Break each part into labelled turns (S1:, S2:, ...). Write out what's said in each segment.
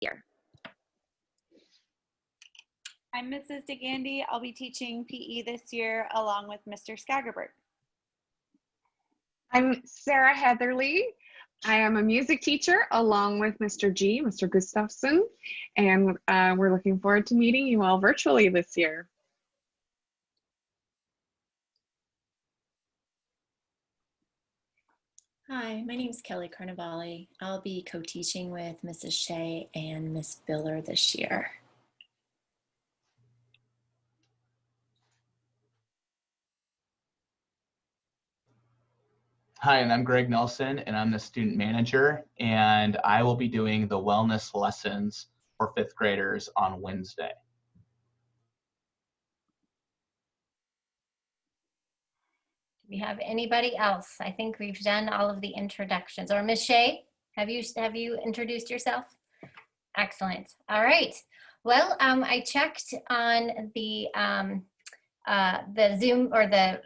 S1: year.
S2: I'm Mrs. DeGandy. I'll be teaching PE this year along with Mr. Skagerbert.
S3: I'm Sarah Heatherly. I am a music teacher along with Mr. G, Mr. Gustafson, and we're looking forward to meeting you all virtually this year.
S4: Hi, my name is Kelly Carnevale. I'll be co-teaching with Mrs. Shea and Miss Biller this year.
S5: Hi, and I'm Greg Nelson, and I'm the student manager, and I will be doing the wellness lessons for 5th graders on Wednesday.
S1: Do we have anybody else? I think we've done all of the introductions. Or Miss Shea, have you introduced yourself? Excellent. All right. Well, I checked on the Zoom or the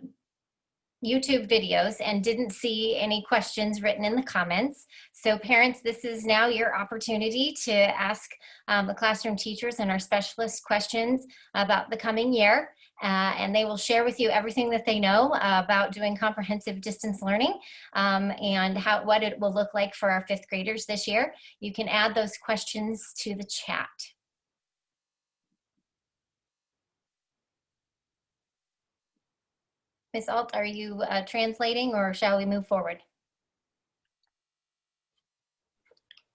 S1: YouTube videos and didn't see any questions written in the comments. So parents, this is now your opportunity to ask the classroom teachers and our specialists questions about the coming year. And they will share with you everything that they know about doing comprehensive distance learning and what it will look like for our 5th graders this year. You can add those questions to the chat. Ms. Alt, are you translating or shall we move forward?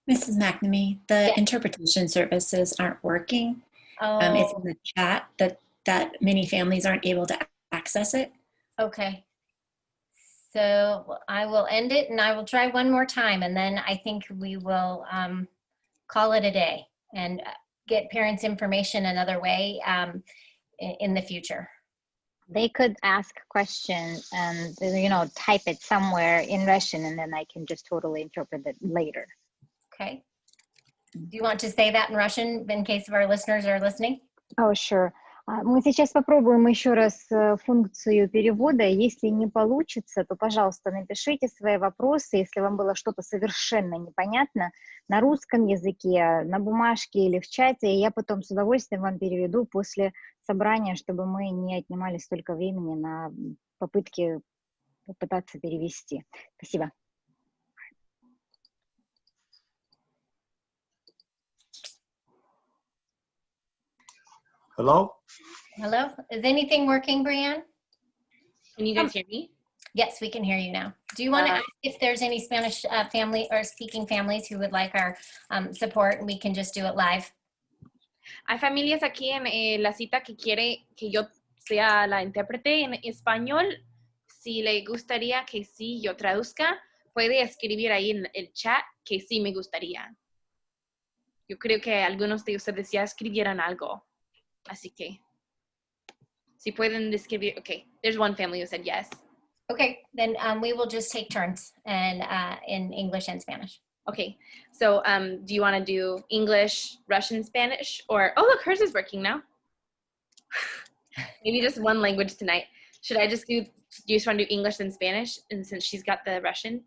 S4: Mrs. McNamee, the interpretation services aren't working. It's in the chat that many families aren't able to access it.
S1: Okay. So I will end it and I will try one more time, and then I think we will call it a day and get parents information another way in the future.
S6: They could ask questions and, you know, type it somewhere in Russian, and then I can just totally interpret it later.
S1: Okay. Do you want to say that in Russian in case of our listeners are listening?
S6: Oh, sure. Мы сейчас попробуем еще раз функцию перевода. Если не получится, то, пожалуйста, напишите свои вопросы, если вам было что-то совершенно непонятно, на русском языке, на бумажке или в чате, и я потом с удовольствием вам переведу после собрания, чтобы мы не отнимали столько времени на попытаться перевести. Спасибо.
S7: Hello?
S1: Hello? Is anything working, Brianne?
S8: Can you guys hear me?
S1: Yes, we can hear you now. Do you want to ask if there's any Spanish family or speaking families who would like our support, and we can just do it live?
S8: Hay familias aquí en la cita que quiere que yo sea la intérprete en español. Si le gustaría que sí yo traduzca, puede escribir ahí en el chat que sí me gustaría. Yo creo que algunos de ustedes ya escribieron algo. Así que, si pueden describir, okay, there's one family who said yes.
S1: Okay, then we will just take turns and in English and Spanish.
S8: Okay, so do you want to do English, Russian, Spanish, or, oh look, hers is working now. Maybe just one language tonight. Should I just do you just want to do English and Spanish, and since she's got the Russian?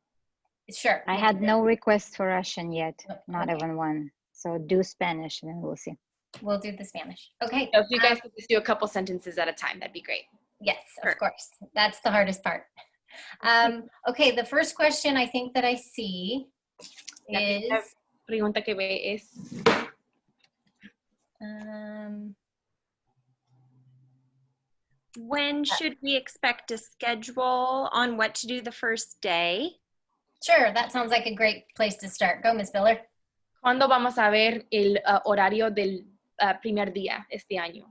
S1: Sure.
S6: I had no request for Russian yet, not
S1: Okay.
S6: even one. So do Spanish and then we'll see.
S1: We'll do the Spanish. Okay.
S8: So if you guys could just do a couple sentences at a time, that'd be great.
S1: Yes, of course. That's the hardest part. Okay, the first question I think that I see is...
S8: Pregunta que ve es...
S9: When should we expect a schedule on what to do the first day?
S1: Sure, that sounds like a great place to start. Go, Ms. Biller.
S8: ¿Cuándo vamos a ver el horario del primer día este año?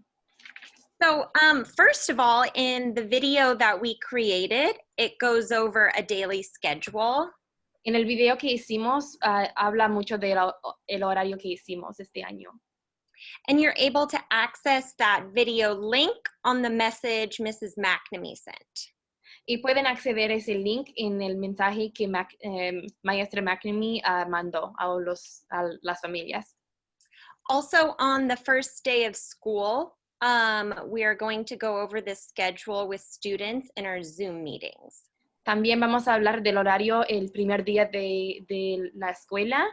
S9: So first of all, in the video that we created, it goes over a daily schedule.
S8: En el video que hicimos, habla mucho del horario que hicimos este año.
S9: And you're able to access that video link on the message Mrs. McNamee sent.
S8: Y pueden acceder a ese link en el mensaje que Maestra McNamee mandó a las familias.
S9: Also on the first day of school, we are going to go over this schedule with students in our Zoom meetings.
S8: También vamos a hablar del horario el primer día de la escuela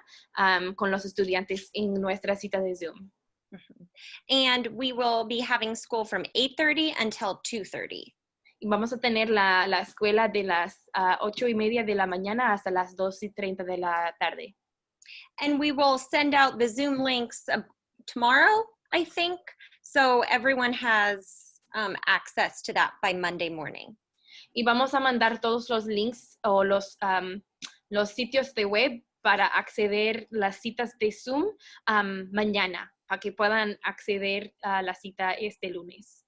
S8: con los estudiantes en nuestra cita de Zoom.
S9: And we will be having school from 8:30 until 2:30.
S8: Y vamos a tener la escuela de las 8:30 de la mañana hasta las 2:30 de la tarde.
S9: And we will send out the Zoom links tomorrow, I think, so everyone has access to that by Monday morning.
S8: Y vamos a mandar todos los links o los sitios de web para acceder las citas de Zoom mañana, para que puedan acceder a la cita este lunes.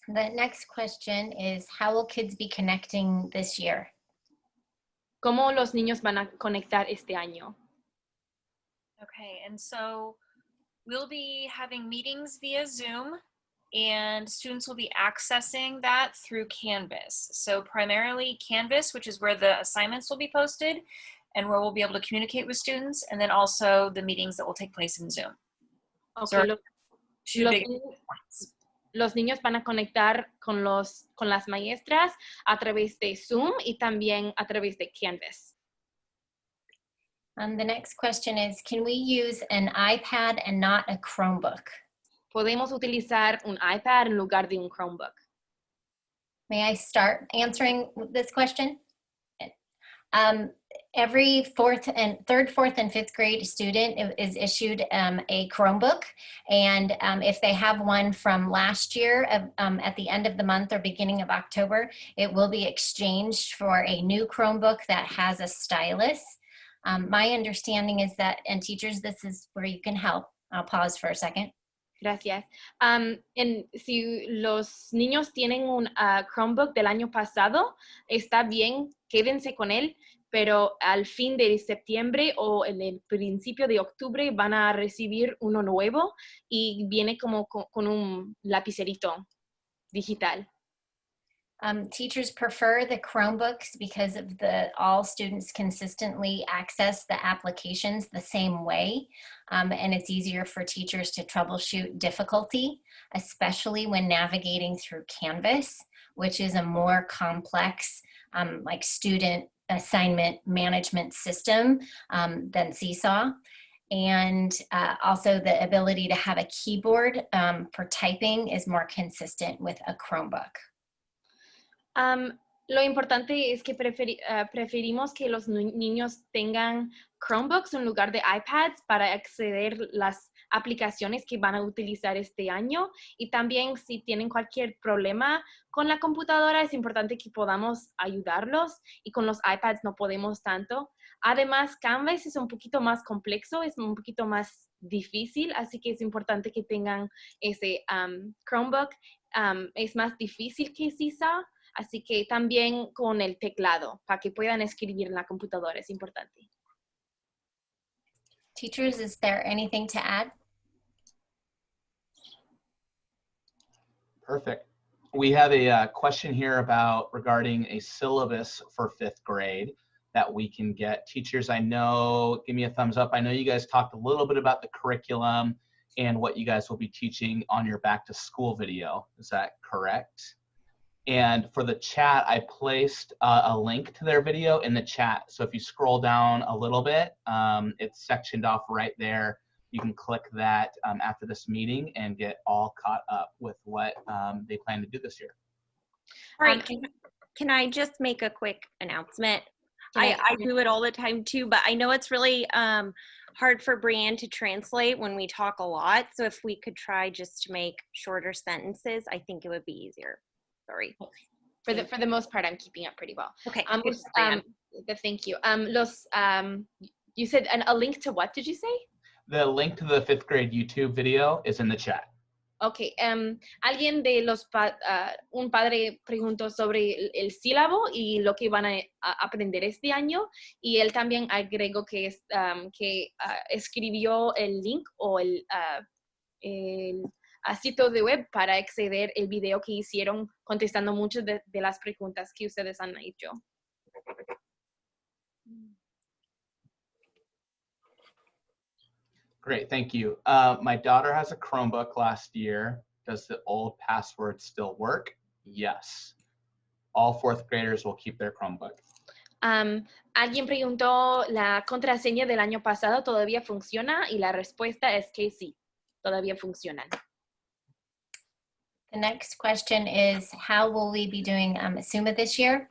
S1: The next question is, how will kids be connecting this year?
S8: ¿Cómo los niños van a conectar este año?
S7: Okay, and so we'll be having meetings via Zoom, and students will be accessing that through Canvas. So primarily Canvas, which is where the assignments will be posted and where we'll be able to communicate with students, and then also the meetings that will take place in Zoom.
S8: Okay,
S7: Two big points.
S8: los niños van a conectar con las maestras a través de Zoom y también a través de Canvas.
S1: The next question is, can we use an iPad and not a Chromebook?
S8: Podemos utilizar un iPad en lugar de un Chromebook.
S1: May I start answering this question? Every third, fourth, and fifth grade student is issued a Chromebook. And if they have one from last year at the end of the month or beginning of October, it will be exchanged for a new Chromebook that has a stylus. My understanding is that, and teachers, this is where you can help. I'll pause for a second.
S8: Gracias. Si los niños tienen un Chromebook del año pasado, está bien, quédense con él, pero al fin de septiembre o en el principio de octubre van a recibir uno nuevo y viene como con un lapicerito digital.
S1: Teachers prefer the Chromebooks because of all students consistently access the applications the same way, and it's easier for teachers to troubleshoot difficulty, especially when navigating through Canvas, which is a more complex like student assignment management system than Seesaw. And also the ability to have a keyboard for typing is more consistent with a Chromebook.
S8: Lo importante es que preferimos que los niños tengan Chromebooks en lugar de iPads para acceder las aplicaciones que van a utilizar este año, y también si tienen cualquier problema con la computadora es importante que podamos ayudarlos, y con los iPads no podemos tanto. Además, Canvas es un poquito más complejo, es un poquito más difícil, así que es importante que tengan ese Chromebook. Es más difícil que Seesaw, así que también con el teclado para que puedan escribir en la computadora es importante.
S1: Teachers, is there anything to add?
S5: Perfect. We have a question here regarding a syllabus for 5th grade that we can get. Teachers, I know, give me a thumbs up. I know you guys talked a little bit about the curriculum and what you guys will be teaching on your back to school video. Is that correct? And for the chat, I placed a link to their video in the chat. So if you scroll down a little bit, it's sectioned off right there. You can click that after this meeting and get all caught up with what they plan to do this year.
S9: All right, can I just make a quick announcement? I do it all the time too, but I know it's really hard for Brianne to translate when we talk a lot. So if we could try just to make shorter sentences, I think it would be easier. Sorry.
S8: For the most part, I'm keeping up pretty well.
S9: Okay.
S8: Thank you. You said a link to what did you say?
S5: The link to the 5th grade YouTube video is in the chat.
S8: Okay. Alguien de un padre preguntó sobre el sílabo y lo que van a aprender este año, y él también agregó que escribió el link o el a sitio de web para acceder el video que hicieron contestando muchas de las preguntas que ustedes han hecho.
S5: Great, thank you. My daughter has a Chromebook last year. Does the old password still work? Yes. all fourth graders will keep their Chromebook?
S8: Alguien preguntó, ¿la contraseña del año pasado todavía funciona? Y la respuesta es que sí, todavía funcionan.
S1: The next question is, how will we be doing SUMA this year?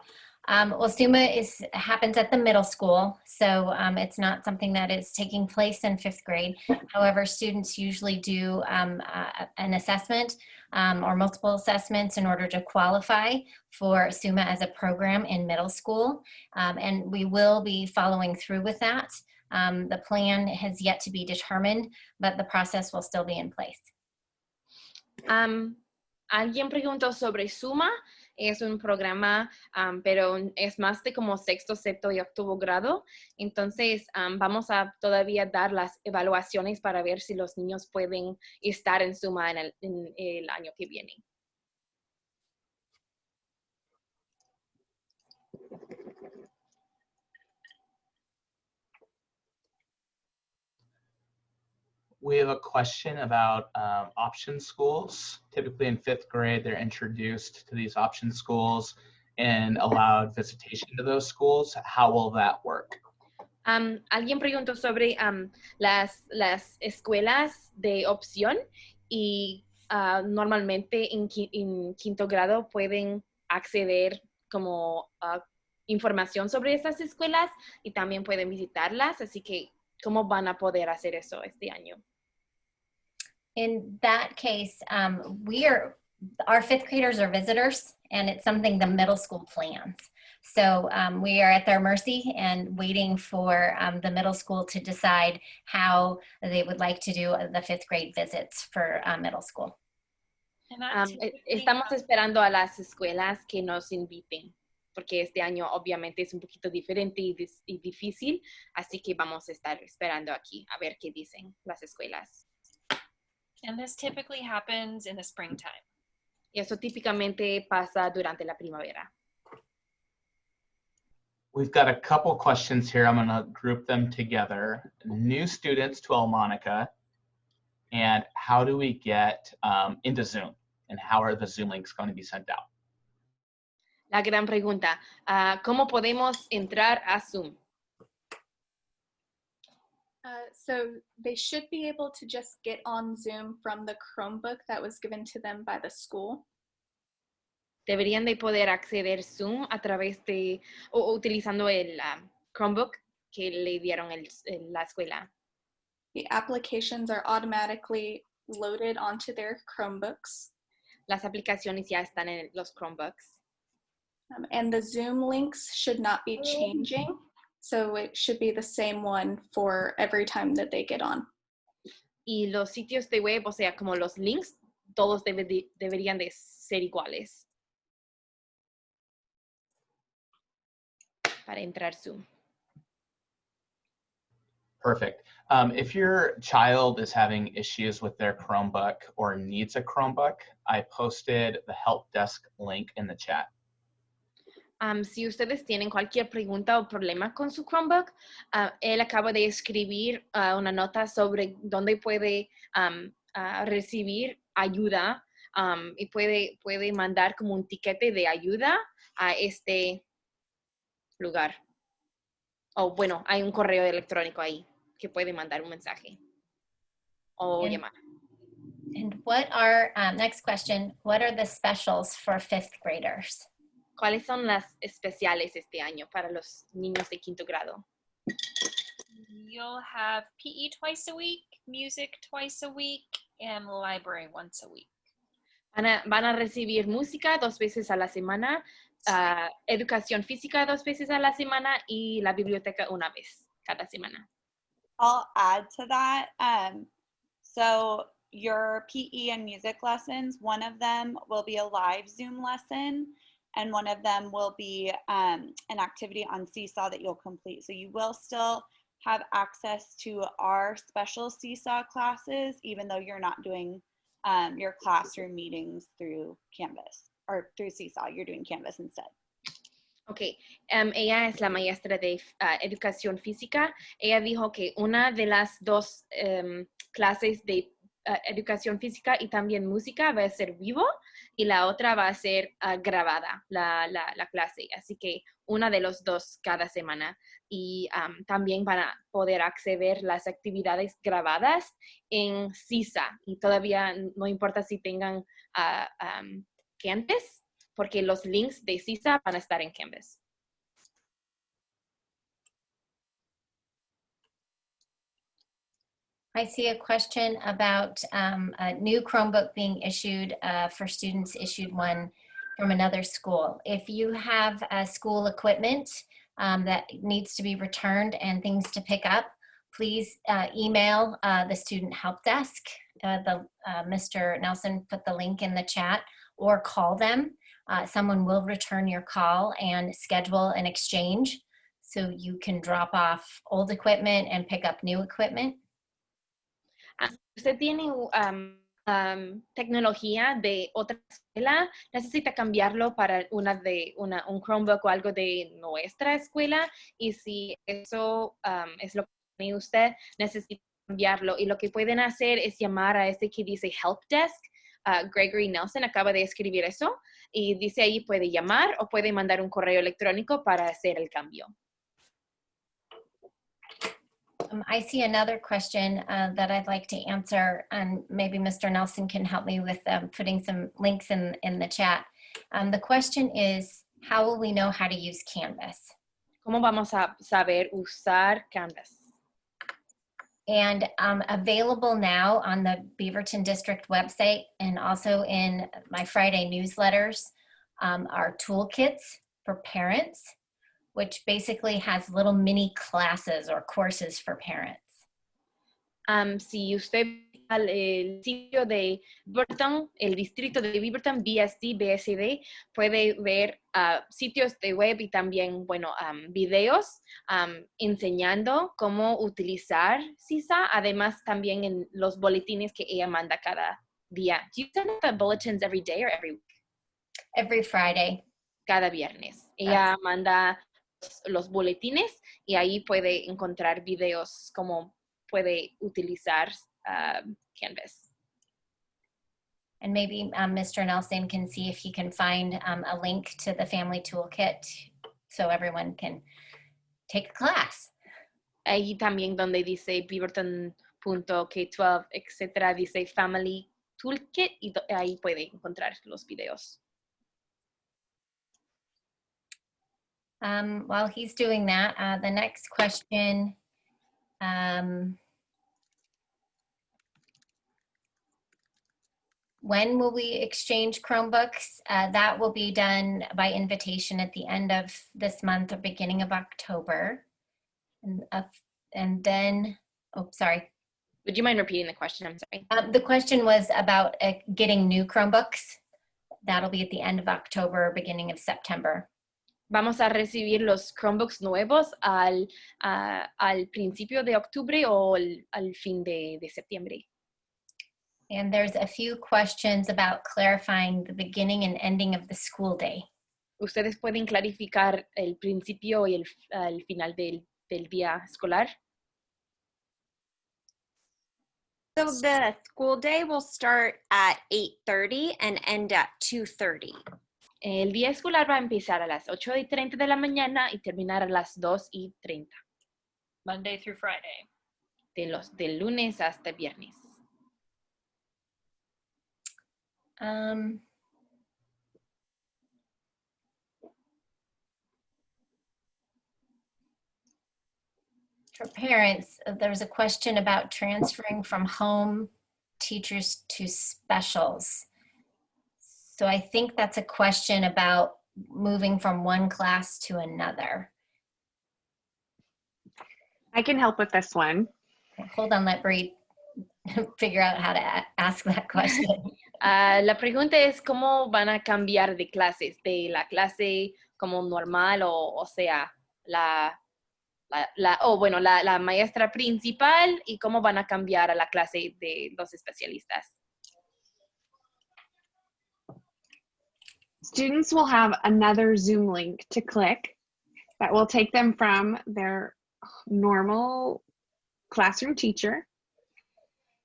S1: Well, SUMA happens at the middle school, so it's not something that is taking place in 5th grade. However, students usually do an assessment or multiple assessments in order to qualify for SUMA as a program in middle school, and we will be following through with that. The plan has yet to be determined, but the process will still be in place.
S8: Alguien preguntó sobre SUMA. Es un programa, pero es más de como 6º, 7º y 8º grado. Entonces, vamos a todavía dar las evaluaciones para ver si los niños pueden estar en SUMA en el año que viene.
S5: We have a question about option schools. Typically in 5th grade, they're introduced to these option schools and allowed visitation to those schools. How will that work?
S8: Alguien preguntó sobre las escuelas de opción y normalmente en 5º grado pueden acceder como información sobre esas escuelas y también pueden visitarlas. Así que, ¿cómo van a poder hacer eso este año?
S1: In that case, our 5th graders are visitors, and it's something the middle school plans. So we are at their mercy and waiting for the middle school to decide how they would like to do the 5th grade visits for middle school.
S8: Estamos esperando a las escuelas que nos inviten, porque este año obviamente es un poquito diferente y difícil, así que vamos a estar esperando aquí a ver qué dicen las escuelas.
S7: And this typically happens in the springtime.
S8: Y eso típicamente pasa durante la primavera.
S5: We've got a couple questions here. I'm going to group them together. New students to Elmonica, and how do we get into Zoom? And how are the Zoom links going to be sent out?
S8: La gran pregunta, ¿cómo podemos entrar a Zoom?
S10: So they should be able to just get on Zoom from the Chromebook that was given to them by the school.
S8: Deberían de poder acceder Zoom a través de, o utilizando el Chromebook que le dieron la escuela.
S10: The applications are automatically loaded onto their Chromebooks.
S8: Las aplicaciones ya están en los Chromebooks.
S10: And the Zoom links should not be changing. So it should be the same one for every time that they get on.
S8: Y los sitios de web, o sea, como los links, todos deberían de ser iguales para entrar Zoom.
S5: Perfect. If your child is having issues with their Chromebook or needs a Chromebook, I posted the help desk link in the chat.
S8: Si ustedes tienen cualquier pregunta o problema con su Chromebook, él acaba de escribir una nota sobre dónde puede recibir ayuda y puede mandar como un tiquete de ayuda a este lugar. O bueno, hay un correo electrónico ahí que puede mandar un mensaje o llamar.
S1: And what are, next question, what are the specials for 5th graders?
S8: ¿Cuáles son las especiales este año para los niños de 5º grado?
S7: You'll have PE twice a week, music twice a week, and library once a week.
S8: Van a recibir música 2 veces a la semana, educación física 2 veces a la semana y la biblioteca 1 vez cada semana.
S2: I'll add to that. So your PE and music lessons, one of them will be a live Zoom lesson, and one of them will be an activity on Seesaw that you'll complete. So you will still have access to our special Seesaw classes, even though you're not doing your classroom meetings through Canvas or through Seesaw. You're doing Canvas instead.
S8: Ok, ella es la maestra de educación física. Ella dijo que una de las 2 clases de educación física y también música va a ser vivo y la otra va a ser grabada, la clase. Así que una de los dos cada semana. Y también van a poder acceder las actividades grabadas en CISA. Y todavía no importa si tengan Canvas, porque los links de CISA van a estar en Canvas.
S1: I see a question about a new Chromebook being issued for students issued one from another school. If you have school equipment that needs to be returned and things to pick up, please email the student help desk. Mr. Nelson put the link in the chat, or call them. Someone will return your call and schedule an exchange so you can drop off old equipment and pick up new equipment.
S8: Usted tiene tecnología de otra escuela, necesita cambiarlo para un Chromebook o algo de nuestra escuela, y si eso es lo que tiene usted, necesita cambiarlo. Y lo que pueden hacer es llamar a este que dice Help Desk. Gregory Nelson acaba de escribir eso, y dice ahí puede llamar o puede mandar un correo electrónico para hacer el cambio.
S1: I see another question that I'd like to answer, and maybe Mr. Nelson can help me with putting some links in the chat. The question is, how will we know how to use Canvas?
S8: ¿Cómo vamos a saber usar Canvas?
S1: And available now on the Beaverton District website and also in my Friday newsletters are toolkits for parents, which basically has little mini classes or courses for parents.
S8: Si usted al sitio de Beaverton, el distrito de Beaverton, BSD, puede ver sitios de web y también, videos enseñando cómo utilizar CISA, además también en los boletines que ella manda cada día. Do you send the bulletins every day or every week?
S1: Every Friday.
S8: Cada viernes. Ella manda los boletines y ahí puede encontrar videos cómo puede utilizar Canvas.
S1: And maybe Mr. Nelson can see if he can find a link to the family toolkit so everyone can take a class.
S8: Ahí también donde dice Beaverton.K12, etcétera, dice Family Toolkit, y ahí puede encontrar los videos.
S1: While he's doing that, the next question, when will we exchange Chromebooks? That will be done by invitation at the end of this month or beginning of October. And then, oh, sorry.
S8: Would you mind repeating the question? I'm sorry.
S1: The question was about getting new Chromebooks. That'll be at the end of October, beginning of September.
S8: Vamos a recibir los Chromebooks nuevos al principio de octubre o al fin de septiembre.
S1: And there's a few questions about clarifying the beginning and ending of the school day.
S8: ¿Ustedes pueden clarificar el principio y el final del día escolar?
S9: So the school day will start at 8:30 and end at 2:30.
S8: El día escolar va a empezar a las 8:30 de la mañana y terminar a las 2:30.
S7: Monday through Friday.
S8: Del lunes hasta viernes.
S1: For parents, there's a question about transferring from home teachers to specials. So I think that's a question about moving from one class to another.
S3: I can help with this one.
S1: Okay, hold on, let Bree figure out how to ask that question.
S8: La pregunta es cómo van a cambiar de clases, de la clase como normal o sea, la maestra principal, y cómo van a cambiar a la clase de los especialistas.
S3: Students will have another Zoom link to click that will take them from their normal classroom teacher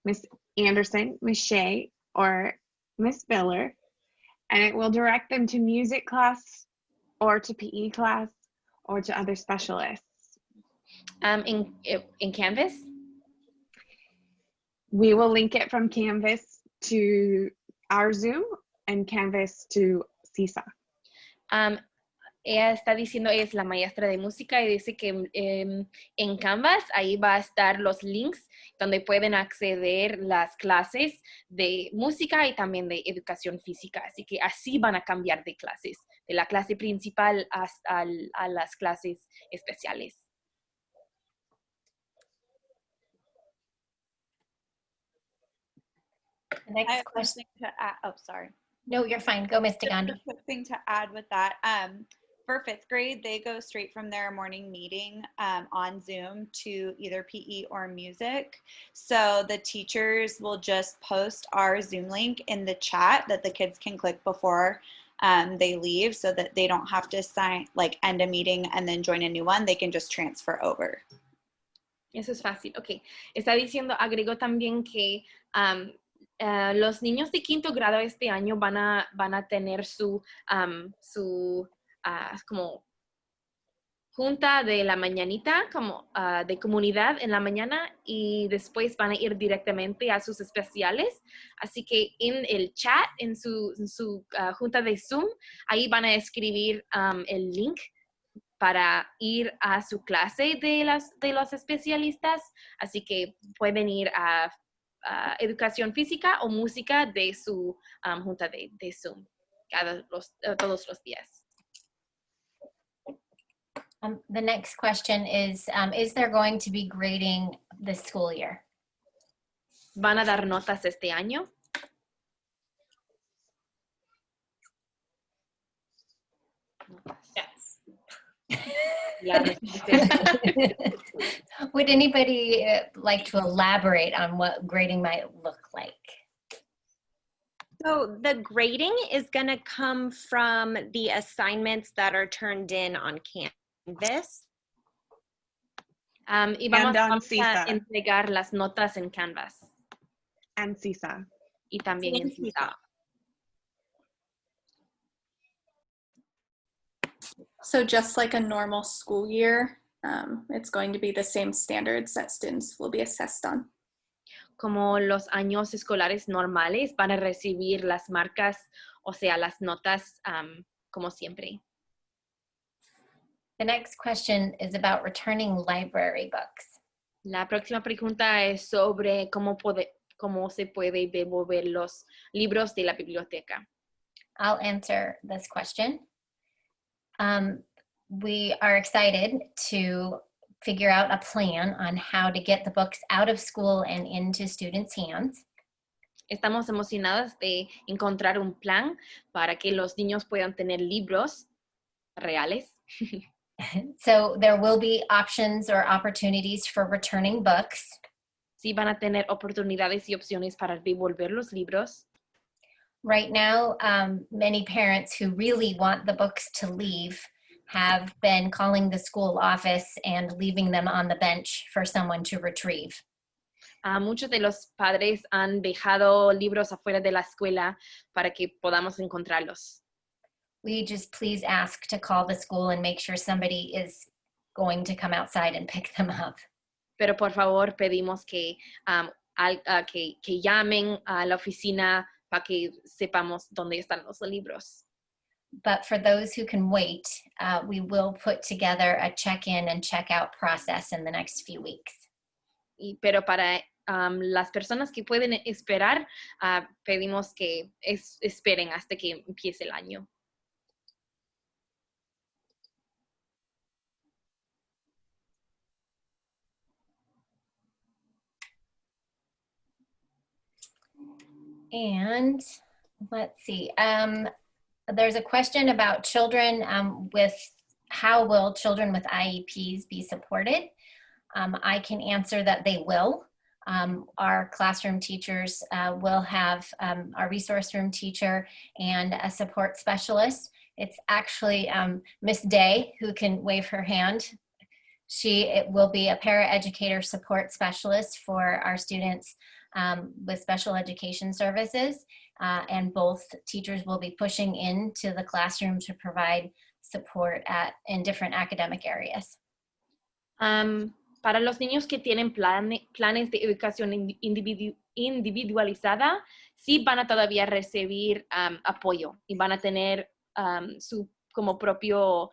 S3: Miss Anderson, Miss Shea, or Miss Biller, and it will direct them to music class or to PE class or to other specialists.
S8: In Canvas?
S3: We will link it from Canvas to our Zoom and Canvas to CISA.
S8: Ella está diciendo, es la maestra de música y dice que en Canvas ahí va a estar los links donde pueden acceder las clases de música y también de educación física. Así que así van a cambiar de clases, de la clase principal a las clases especiales.
S1: Next question.
S2: Oh, sorry.
S1: No, you're fine. Go, Ms. Gandhi.
S2: Just a quick thing to add with that. For fifth grade, they go straight from their morning meeting on Zoom to either PE or music. So the teachers will just post our Zoom link in the chat that the kids can click before they leave, so that they don't have to end a meeting and then join a new one. They can just transfer over.
S8: Eso es fácil. Ok. Está diciendo, agregó también que los niños de quinto grado este año van a tener su como junta de la mañanita, como de comunidad en la mañana, y después van a ir directamente a sus especiales. Así que en el chat, en su junta de Zoom, ahí van a escribir el link para ir a su clase de los especialistas. Así que pueden ir a educación física o música de su junta de Zoom todos los días.
S1: The next question is there going to be grading this school year?
S8: ¿Van a dar notas este año?
S7: Yes.
S1: Would anybody like to elaborate on what grading might look like?
S9: So the grading is going to come from the assignments that are turned in on Canvas.
S8: Y vamos a entregar las notas en Canvas.
S3: And CISA.
S8: Y también en CISA.
S10: So just like a normal school year, it's going to be the same standards that students will be assessed on.
S8: Como los años escolares normales, van a recibir las marcas, o sea, las notas como siempre.
S1: The next question is about returning library books.
S8: La próxima pregunta es sobre cómo se puede devolver los libros de la biblioteca.
S1: I'll answer this question. We are excited to figure out a plan on how to get the books out of school and into students' hands.
S8: Estamos emocionadas de encontrar un plan para que los niños puedan tener libros reales.
S1: So there will be options or opportunities for returning books.
S8: Sí, van a tener oportunidades y opciones para devolver los libros.
S1: Right now, many parents who really want the books to leave have been calling the school office and leaving them on the bench for someone to retrieve.
S8: Muchos de los padres han dejado libros afuera de la escuela para que podamos encontrarlos.
S1: We just please ask to call the school and make sure somebody is going to come outside and pick them up.
S8: Pero por favor pedimos que llamen a la oficina para que sepamos dónde están los libros.
S1: But for those who can wait, we will put together a check-in and check-out process in the next few weeks.
S8: Pero para las personas que pueden esperar, pedimos que esperen hasta que empiece el año.
S1: And let's see, there's a question about children with how will children with IEPs be supported? I can answer that they will. Our classroom teachers will have our resource room teacher and a support specialist. It's actually Miss Day who can wave her hand. It will be a paraeducator support specialist for our students with special education services, and both teachers will be pushing into the classroom to provide support in different academic areas.
S8: Para los niños que tienen planes de educación individualizada, sí van a todavía recibir apoyo y van a tener su como propio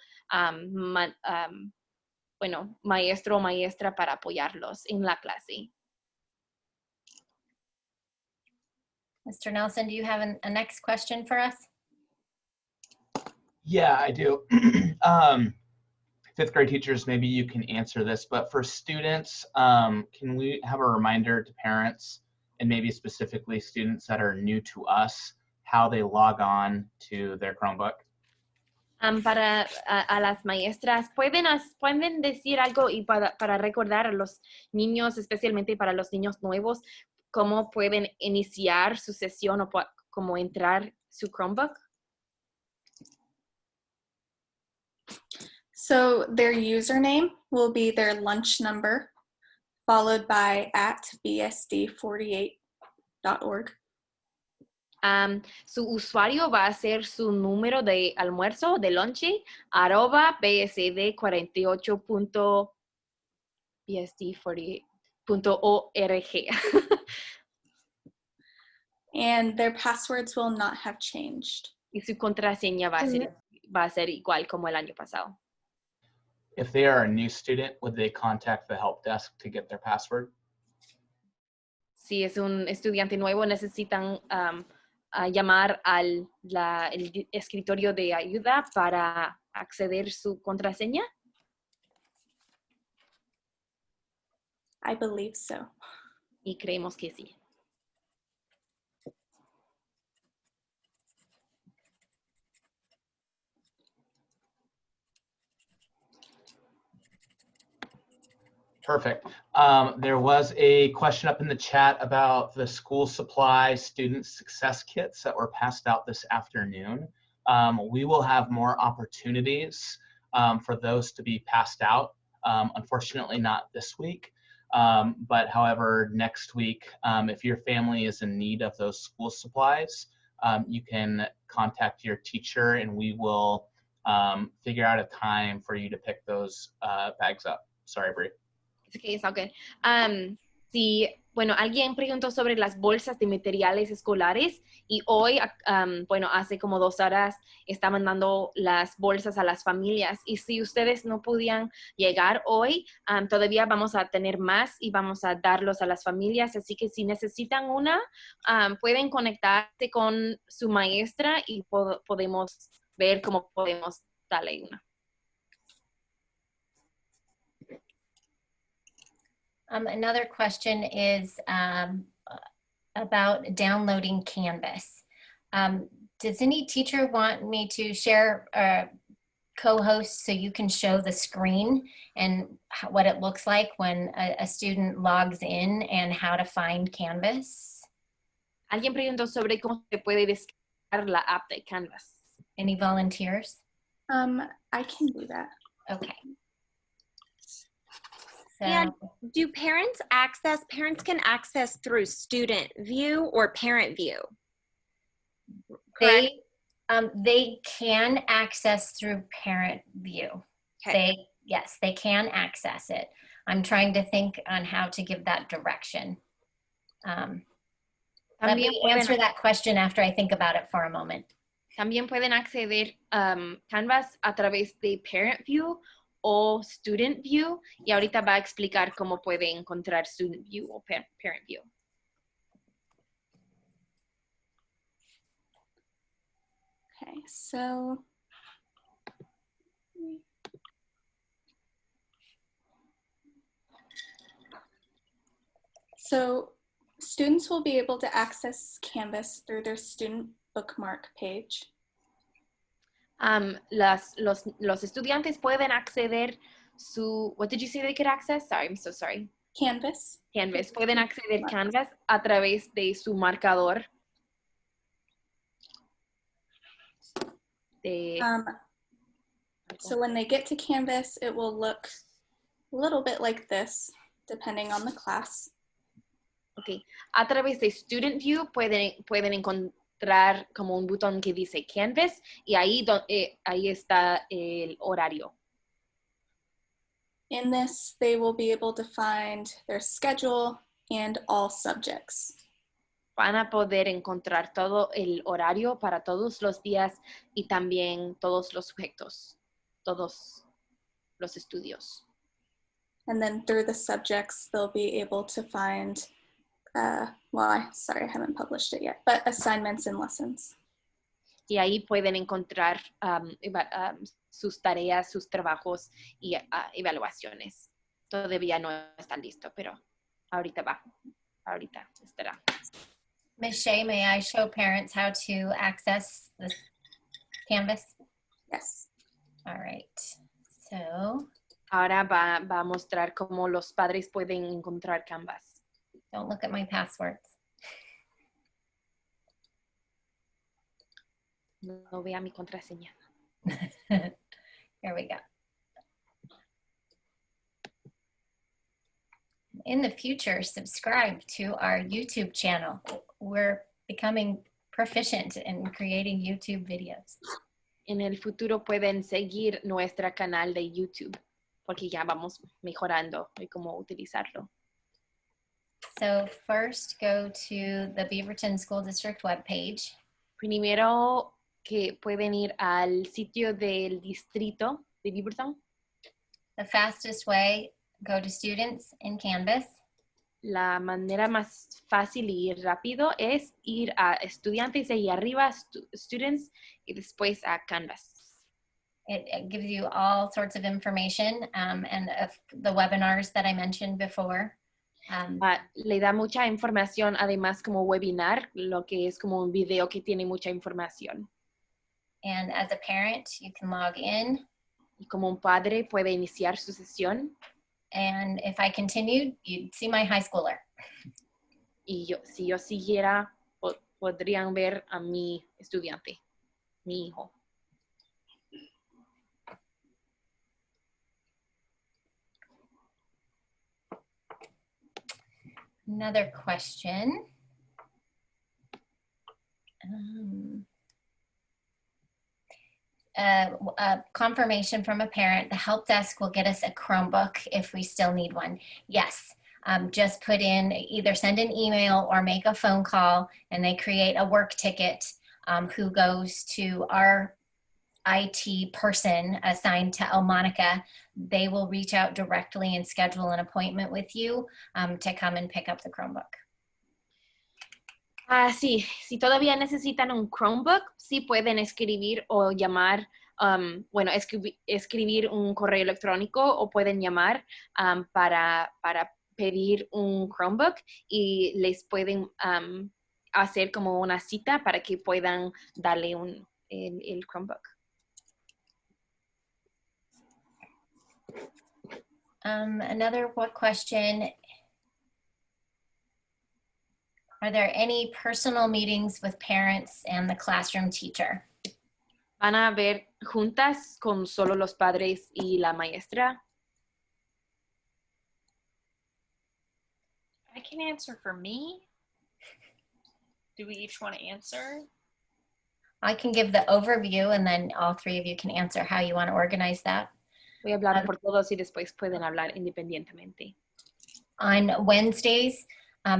S8: maestro o maestra para apoyarlos en la clase.
S1: Mr. Nelson, do you have a next question for us?
S5: Yeah, I do. Fifth grade teachers, maybe you can answer this, but for students, can we have a reminder to parents and maybe specifically students that are new to us, how they log on to their Chromebook?
S8: Para las maestras, ¿pueden decir algo y para recordar a los niños, especialmente para los niños nuevos, cómo pueden iniciar su sesión o cómo entrar su Chromebook?
S10: So their username will be their lunch number, followed by @bsd48.org.
S8: Su usuario va a ser su número de almuerzo, de lonche, @bsd48.org.
S10: And their passwords will not have changed.
S8: Y su contraseña va a ser igual como el año pasado.
S5: If they are a new student, would they contact the help desk to get their password?
S8: Si es un estudiante nuevo, necesitan llamar al el escritorio de ayuda para acceder su contraseña.
S10: I believe so.
S8: Y creemos que sí.
S5: Perfect. There was a question up in the chat about the school supply student success kits that were passed out this afternoon. We will have more opportunities for those to be passed out. Unfortunately, not this week, but however, next week, if your family is in need of those school supplies, you can contact your teacher and we will figure out a time for you to pick those bags up. Sorry, Brie.
S8: Okay, it's all good. Sí, bueno, alguien preguntó sobre las bolsas de materiales escolares y hoy, bueno, hace como 2 horas estaban dando las bolsas a las familias y si ustedes no podían llegar hoy, todavía vamos a tener más y vamos a darlos a las familias, así que si necesitan una, pueden conectarse con su maestra y podemos ver cómo podemos darle una.
S1: Another question is about downloading Canvas. Does any teacher want me to share co-host so you can show the screen and what it looks like when a student logs in and how to find Canvas?
S8: Alguien preguntó sobre cómo se puede descargar la app de Canvas.
S1: Any volunteers?
S10: I can do that.
S1: Okay. So,
S9: And do parents can access through student view or parent view?
S1: they can access through parent view.
S9: Okay.
S1: Yes, they can access it. I'm trying to think on how to give that direction. Let me answer that question after I think about it for a moment.
S8: También pueden acceder Canvas a través de Parent View o Student View y ahorita va a explicar cómo puede encontrar Student View o Parent View.
S10: Okay, so students will be able to access Canvas through their student bookmark page.
S8: Los estudiantes pueden acceder what did you say they could access? Sorry, I'm so sorry.
S10: Canvas.
S8: Canvas. Pueden acceder Canvas a través de su marcador.
S10: So when they get to Canvas, it will look little bit like this, depending on the class.
S8: Ok, a través de Student View pueden encontrar como un botón que dice Canvas y ahí está el horario.
S10: In this, they will be able to find their schedule and all subjects.
S8: Van a poder encontrar todo el horario para todos los días y también todos los sujetos, todos los estudios.
S10: And then through the subjects, they'll be able to find, sorry, I haven't published it yet, but assignments and lessons.
S8: Y ahí pueden encontrar sus tareas, sus trabajos y evaluaciones. Todavía no está listo, pero ahorita estará.
S1: Ms. Shea, may I show parents how to access this Canvas?
S10: Yes.
S1: All right. So.
S8: Ahora va a mostrar cómo los padres pueden encontrar Canvas.
S1: Don't look at my passwords.
S8: No vea mi contraseña.
S1: Here we go. In the future, subscribe to our YouTube channel. We're becoming proficient in creating YouTube videos.
S8: En el futuro pueden seguir nuestro canal de YouTube porque ya vamos mejorando y cómo utilizarlo.
S1: So first, go to the Beaverton School District webpage.
S8: Primero que pueden ir al sitio del distrito de Beaverton.
S1: The fastest way, go to Students in Canvas.
S8: La manera más fácil y rápido es ir a estudiantes y arriba, students, y después a Canvas.
S1: It gives you all sorts of information and of the webinars that I mentioned before.
S8: Le da mucha información, además como webinar, lo que es como un video que tiene mucha información.
S1: And as a parent, you can log in.
S8: Y como un padre puede iniciar su sesión.
S1: And if I continued, you'd see my high schooler.
S8: Y si yo siguiera, podrían ver a mi estudiante, mi hijo.
S1: Another question. Confirmation from a parent, the help desk will get us a Chromebook if we still need one. Yes, just put in, either send an email or make a phone call, and they create a work ticket who goes to our IT person assigned to Elmonica. They will reach out directly and schedule an appointment with you to come and pick up the Chromebook.
S8: Sí, si todavía necesitan un Chromebook, sí pueden escribir o llamar, escribir un correo electrónico o pueden llamar para pedir un Chromebook y les pueden hacer como una cita para que puedan darle el Chromebook.
S1: Another question. Are there any personal meetings with parents and the classroom teacher?
S8: ¿Van a haber juntas con solo los padres y la maestra?
S7: I can answer for me. Do we each want to answer?
S1: I can give the overview and then all three of you can answer how you want to organize that.
S8: Voy a hablar por todos y después pueden hablar independientemente.
S1: On Wednesdays,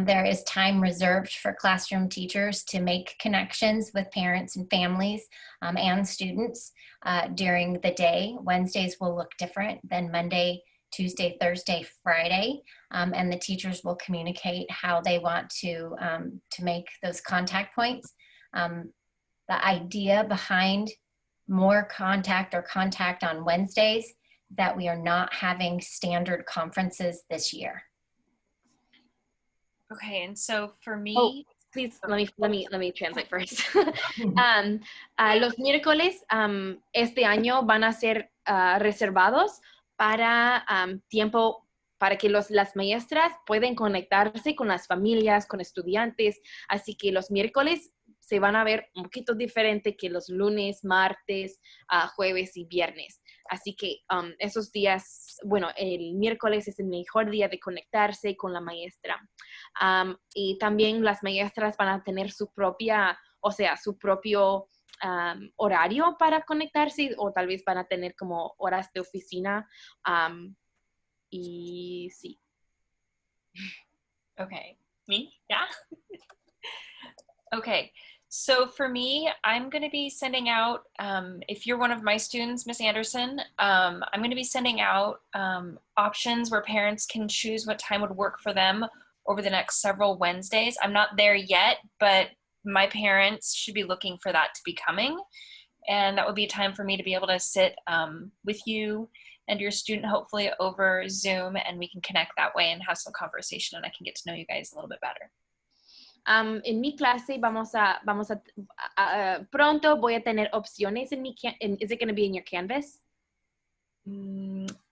S1: there is time reserved for classroom teachers to make connections with parents and families and students during the day. Wednesdays will look different than Monday, Tuesday, Thursday, Friday, and the teachers will communicate how they want to make those contact points. The idea behind more contact on Wednesdays that we are not having standard conferences this year.
S7: Okay, and so for me,
S8: please let me translate first. Los miércoles este año van a ser reservados para tiempo para que las maestras pueden conectarse con las familias, con estudiantes. Así que los miércoles se van a ver un poquito diferente que los lunes, martes, jueves y viernes. Así que esos días, bueno, el miércoles es el mejor día de conectarse con la maestra. Y también las maestras van a tener su propia, o sea, su propio horario para conectarse, o tal vez van a tener como horas de oficina. Y sí.
S7: Okay, me? Yeah? Okay, so for me, I'm going to be sending out, if you're one of my students, Miss Anderson, I'm going to be sending out options where parents can choose what time would work for them over the next several Wednesdays. I'm not there yet, but my parents should be looking for that to be coming. And that would be a time for me to be able to sit with you and your student, hopefully over Zoom, and we can connect that way and have some conversation, and I can get to know you guys a little bit better.
S8: En mi clase pronto voy a tener opciones en mi, is it going to be in your Canvas?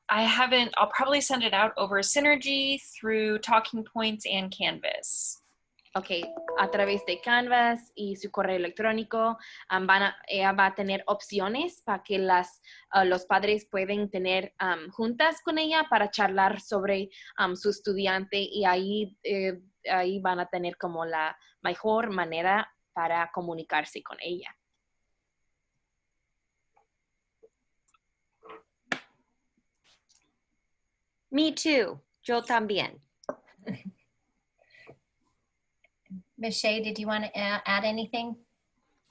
S7: I haven't, I'll probably send it out over Synergy through Talking Points and Canvas.
S8: Ok, a través de Canvas y su correo electrónico, ella va a tener opciones para que los padres pueden tener juntas con ella para charlar sobre su estudiante, y ahí van a tener como la mejor manera para comunicarse con ella.
S9: Me too. Yo también.
S1: Ms. Shea, did you want to add anything?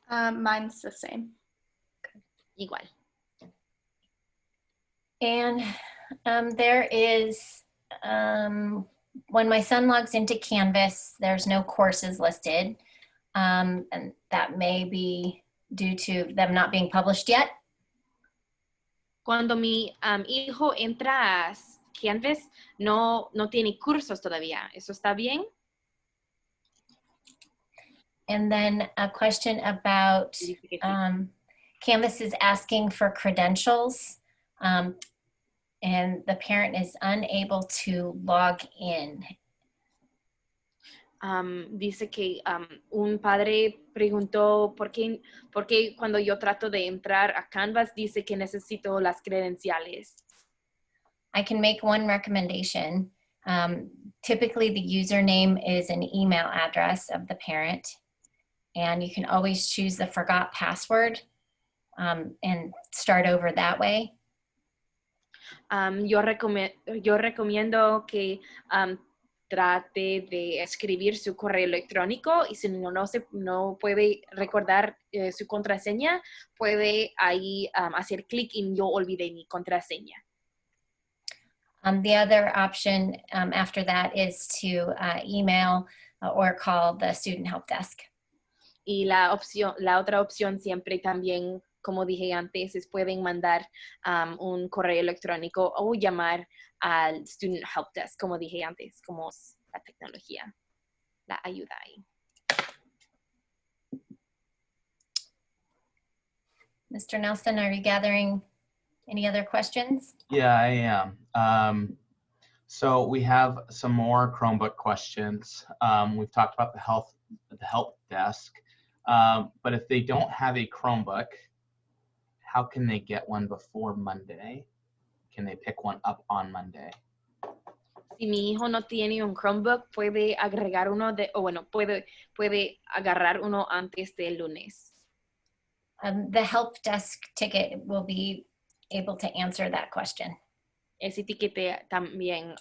S10: Mine's the same.
S8: Igual.
S1: And there is, when my son logs into Canvas, there's no courses listed. And that may be due to them not being published yet.
S8: Cuando mi hijo entra a Canvas, no tiene cursos todavía. ¿Eso está bien?
S1: And then a question about Canvas is asking for credentials, and the parent is unable to log in.
S8: Dice que un padre preguntó por qué cuando yo trato de entrar a Canvas dice que necesito las credenciales.
S1: I can make one recommendation. Typically the username is an email address of the parent, and you can always choose the forgot password and start over that way.
S8: Yo recomiendo que trate de escribir su correo electrónico, y si no puede recordar su contraseña, puede ahí hacer clic en yo olvidé mi contraseña.
S1: The other option after that is to email or call the student help desk.
S8: Y la otra opción siempre también, como dije antes, es pueden mandar un correo electrónico o llamar al Student Help Desk, como dije antes, como la tecnología la ayuda ahí.
S1: Mr. Nelson, are you gathering any other questions?
S5: Yeah, I am. So we have some more Chromebook questions. We've talked about the help desk, but if they don't have a Chromebook, how can they get one before Monday? Can they pick one up on Monday?
S8: Si mi hijo no tiene un Chromebook, puede agregar uno puede agarrar uno antes del lunes.
S1: The help desk ticket will be able to answer that question.
S8: Ese ticket también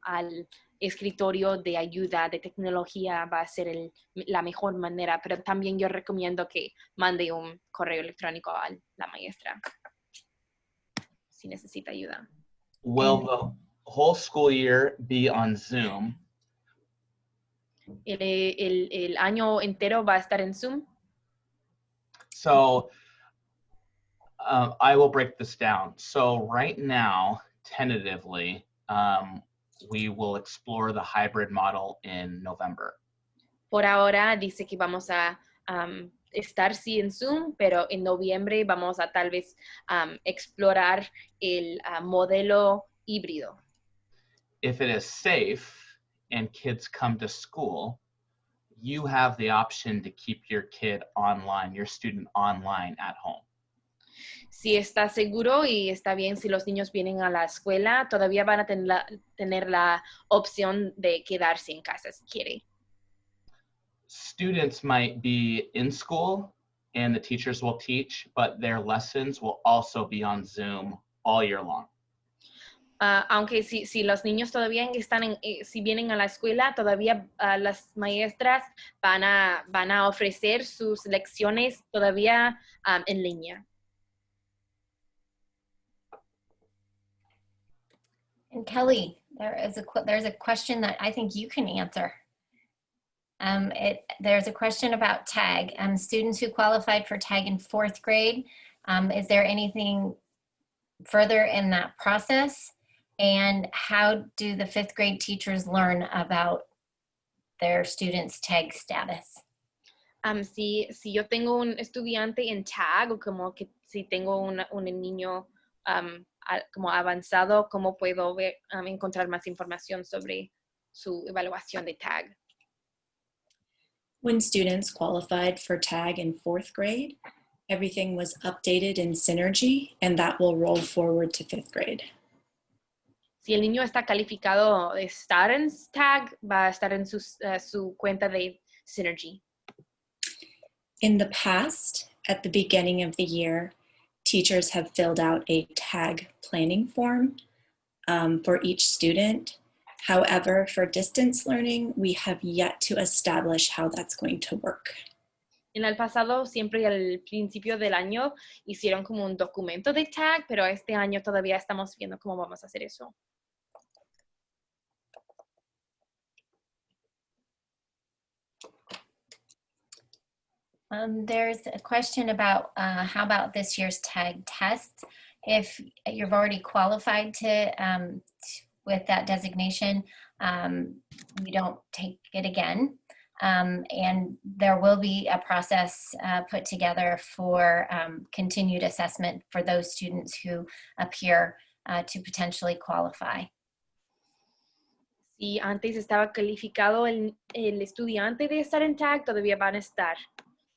S8: al escritorio de ayuda de tecnología va a ser la mejor manera, pero también yo recomiendo que mande un correo electrónico a la maestra si necesita ayuda.
S5: Will the whole school year be on Zoom?
S8: El año entero va a estar en Zoom.
S5: So I will break this down. So right now, tentatively, we will explore the hybrid model in November.
S8: Por ahora dice que vamos a estar sí en Zoom, pero en noviembre vamos a tal vez explorar el modelo híbrido.
S5: If it is safe and kids come to school, you have the option to keep your kid online, your student online at home.
S8: Si está seguro y está bien si los niños vienen a la escuela, todavía van a tener la opción de quedarse en casa si quiere.
S5: Students might be in school and the teachers will teach, but their lessons will also be on Zoom all year long.
S8: Aunque si los niños todavía están si vienen a la escuela, todavía las maestras van a ofrecer sus lecciones todavía en línea.
S1: And Kelly, there's a question that I think you can answer. There's a question about TAG. Students who qualified for TAG in 4th grade, is there anything further in that process? And how do the 5th grade teachers learn about their students' TAG status?
S8: Si yo tengo un estudiante en TAG, o como que si tengo un niño como avanzado, ¿cómo puedo encontrar más información sobre su evaluación de TAG?
S4: When students qualified for TAG in 4th grade, everything was updated in Synergy, and that will roll forward to 5th grade.
S8: Si el niño está calificado de estar en TAG, va a estar en su cuenta de Synergy.
S4: In the past, at the beginning of the year, teachers have filled out a TAG planning form for each student. However, for distance learning, we have yet to establish how that's going to work.
S8: En el pasado, siempre al principio del año, hicieron como un documento de TAG, pero este año todavía estamos viendo cómo vamos a hacer eso.
S1: There's a question about how about this year's TAG tests? If you've already qualified to with that designation, you don't take it again. And there will be a process put together for continued assessment for those students who appear to potentially qualify.
S8: Si antes estaba calificado el estudiante de estar en TAG, todavía van a estar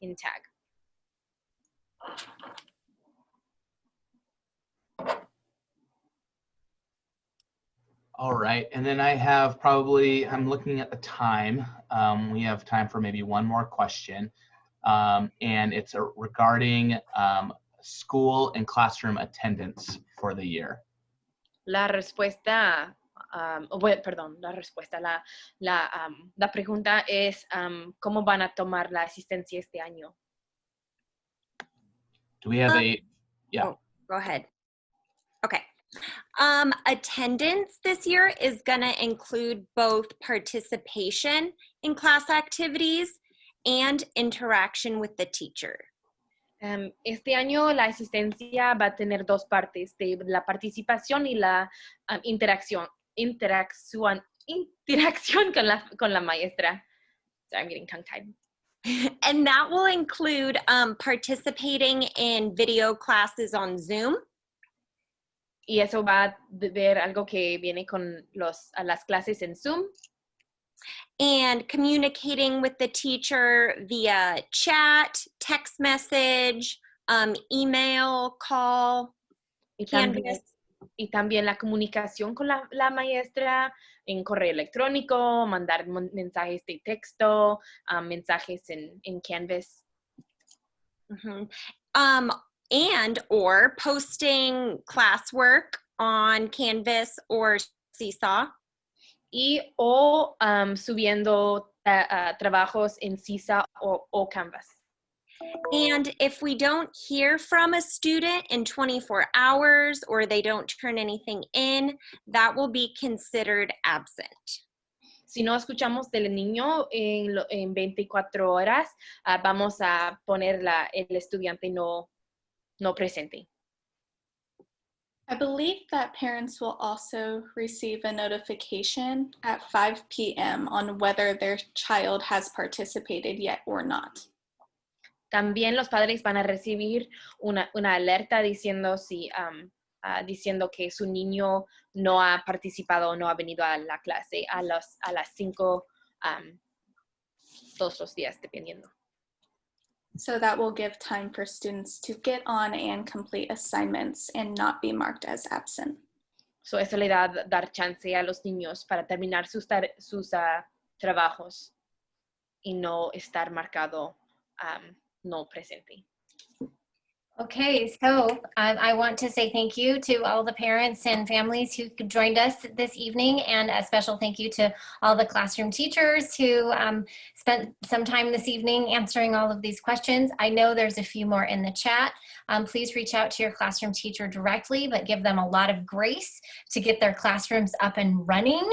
S8: in TAG.
S5: All right, and then I have I'm looking at the time. We have time for maybe one more question, and it's regarding school and classroom attendance for the year.
S8: La pregunta es ¿cómo van a tomar la asistencia este año?
S5: Do we have
S9: Oh, go ahead. Okay. Attendance this year is going to include both participation in class activities and interaction with the teacher.
S8: Este año la asistencia va a tener dos partes, de la participación y la interacción con la maestra. Sorry, I'm getting tongue-tied.
S9: And that will include participating in video classes on Zoom.
S8: Y eso va a ver algo que viene con las clases en Zoom.
S9: And communicating with the teacher via chat, text message, email, call, Canvas.
S8: Y también la comunicación con la maestra en correo electrónico, mandar mensajes de texto, mensajes en Canvas.
S9: Mm-hmm. And or posting classwork on Canvas or Seesaw.
S8: O subiendo trabajos en Seesaw o Canvas.
S9: And if we don't hear from a student in 24 hours or they don't turn anything in, that will be considered absent.
S8: Si no escuchamos del niño en 24 horas, vamos a poner el estudiante no presente.
S10: I believe that parents will also receive a notification at 5 p.m. on whether their child has participated yet or not.
S8: También los padres van a recibir una alerta diciendo que su niño no ha participado o no ha venido a la clase a las 5 todos los días, dependiendo.
S10: So that will give time for students to get on and complete assignments and not be marked as absent.
S8: So eso le da dar chance a los niños para terminar sus trabajos y no estar marcado no presente.
S1: Okay, so I want to say thank you to all the parents and families who joined us this evening, and a special thank you to all the classroom teachers who spent some time this evening answering all of these questions. I know there's a few more in the chat. Please reach out to your classroom teacher directly, but give them a lot of grace to get their classrooms up and running.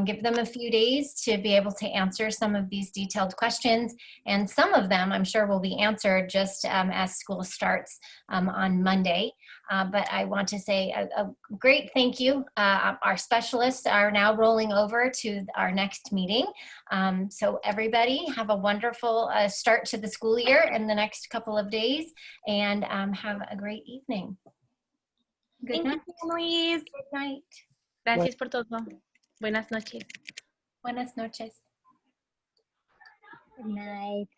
S1: Give them a few days to be able to answer some of these detailed questions, and some of them I'm sure will be answered just as school starts on Monday. But I want to say a great thank you. Our specialists are now rolling over to our next meeting. So everybody have a wonderful start to the school year in the next couple of days, and have a great evening. Good night.
S9: Thank you, families.
S1: Good night.
S8: Gracias por todo. Buenas noches.
S1: Buenas noches.
S6: Good night.